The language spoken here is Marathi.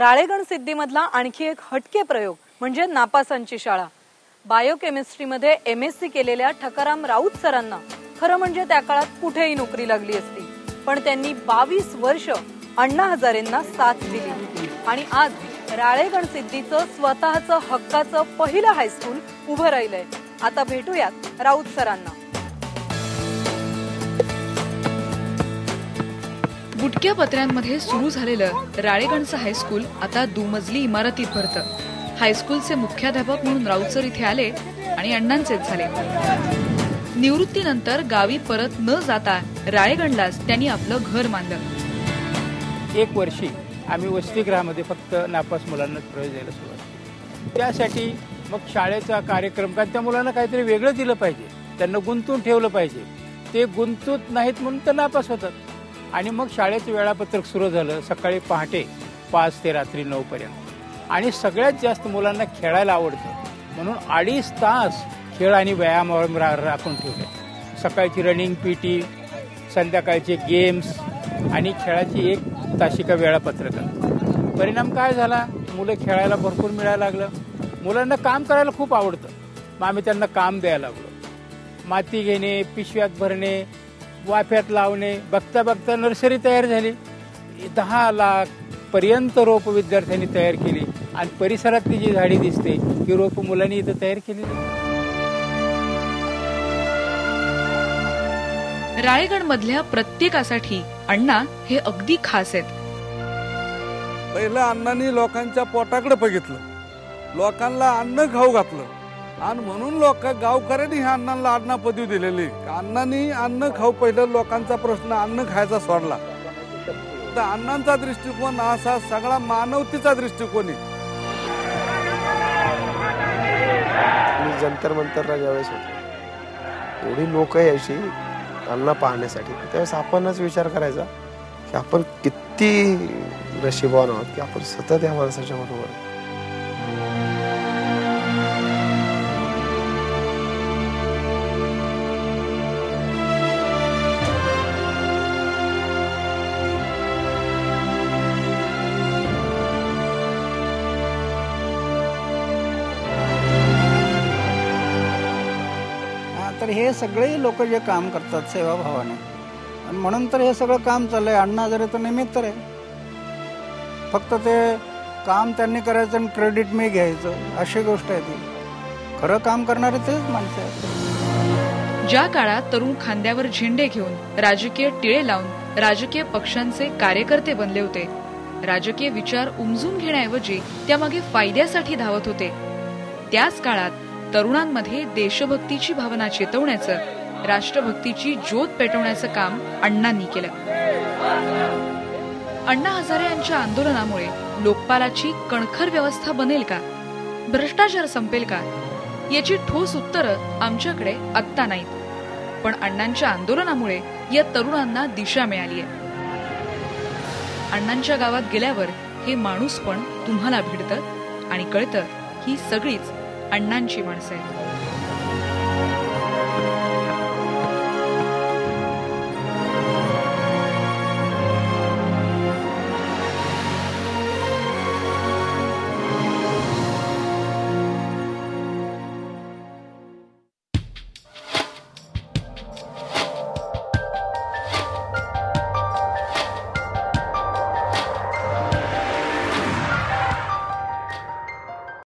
राळेगणसिद्दीमधला आणखी एक हटके प्रयोग म्हणजे नापासांची शाळा। बायोकेमिस्ट्रीमध्ये MSc केलेल्या ठकाराम राऊत सरांना खरं म्हणजे त्या काळात कुठेही नोकरी लागली असती, पण त्यांनी 22 वर्ष अण्णा हजारेंना साथ दिली आणि आज राळेगणसिद्दीचं स्वतःचं हक्काचं पहिलं हायस्कूल उभं राहिलंय। आता भेटूयात राऊत सरांना। बुटक्या पत्र्यांमध्ये सुरू झालेलं राळेगणचं हायस्कूल आता दुमजली इमारतीत भरतं। हायस्कूलचे मुख्याध्यापक म्हणून राऊत सर इथे आले आणि अण्णांचेच झाले। निवृत्तीनंतर गावी परत न जाता राळेगणलाच त्यांनी आपलं घर मानलं। एक वर्षी आम्ही वसतिगृहामध्ये फक्त नापास मुलांना प्रवेश द्यायला सुरुवात केली। त्यासाठी मग शाळेचा कार्यक्रम कारण त्या मुलांना काहीतरी वेगळं दिलं पाहिजे, त्यांना गुंतवून ठेवलं पाहिजे। ते गुंतवत नाहीत म्हणून ते नापास होतात। आणि मग शाळेचं वेळापत्रक सुरू झालं सकाळी पहाटे 5 ते रात्री 9 पर्यंत। आणि सगळ्यात जास्त मुलांना खेळायला आवडतं म्हणून 2.5 तास खेळ आणि व्यायामावर राखून ठेवले। सकाळची रनिंग PT, संध्याकाळचे गेम्स आणि खेळाची 1 तासिका वेळापत्रक। परिणाम काय झाला, मुलं खेळायला भरपूर मिळायला लागलं। मुलांना काम करायला खूप आवडतं, मग आम्ही त्यांना काम द्यायला लागलो। माती घेणे, पिशव्यात भरणे, वाफ्यात लावणे, बघता बघता नर्सरी तयार झाली। 10 लाख पर्यंत रोप विद्यार्थ्यांनी तयार केली आणि परिसरातली जी झाडी दिसते ही रोप मुलांनी इथं तयार केलेली। राळेगण मधल्या प्रत्येकासाठी अण्णा हे अगदी खास आहेत। पहिलं अण्णांनी लोकांच्या पोटाकडे बघितलं, लोकांना अन्न खाऊ घातलं आणि म्हणून गावकऱ्यांनी ह्या अण्णांना अण्णा पदवी दिलेली। अण्णांनी अन्न खाऊ पहिलं लोकांचा प्रश्न अन्न खायचा सोडला। तर अण्णांचा दृष्टिकोन असा सगळा मानवतेचा दृष्टिकोन आहे। मी जंतर मंतरला ज्यावेळेस होतो एवढी लोक यायची अण्णा पाहण्यासाठी, त्यावेळेस आपणच विचार करायचा की आपण किती नशिबवान आहोत की आपण सतत या माणसाच्या बरोबर। तर हे सगळे लोक जे काम करतात सेवाभावाने आणि म्हणून तर हे सगळं काम चाललंय। अण्णा हजारे तर निमित्त आहे, फक्त ते काम त्यांनी करायचं आणि क्रेडिट मी घ्यायचं अशी गोष्ट आहे। ती खरं काम करणारे तेच माणसं आहेत। ज्या काळात तरुण खांद्यावर झेंडे घेऊन राजकीय टिळे लावून राजकीय पक्षांचे कार्यकर्ते बनले होते, राजकीय विचार उमजून घेण्याऐवजी त्यामागे फायद्यासाठी धावत होते, त्याच काळात तरुणांमध्ये देशभक्तीची भावना चेतवण्याचं, राष्ट्रभक्तीची ज्योत पेटवण्याचं काम अण्णांनी केलं। अण्णा हजारे यांच्या आंदोलनामुळे लोकपालाची कणखर व्यवस्था बनेल का, भ्रष्टाचार संपेल का, याची ठोस उत्तरं आमच्याकडे आत्ता नाहीत, पण अण्णांच्या आंदोलनामुळे या तरुणांना दिशा मिळाली आहे। अण्णांच्या गावात गेल्यावर हे माणूस पण तुम्हाला भिडतं आणि कळतं ही सगळीच अण्णांची माणसं आहेत।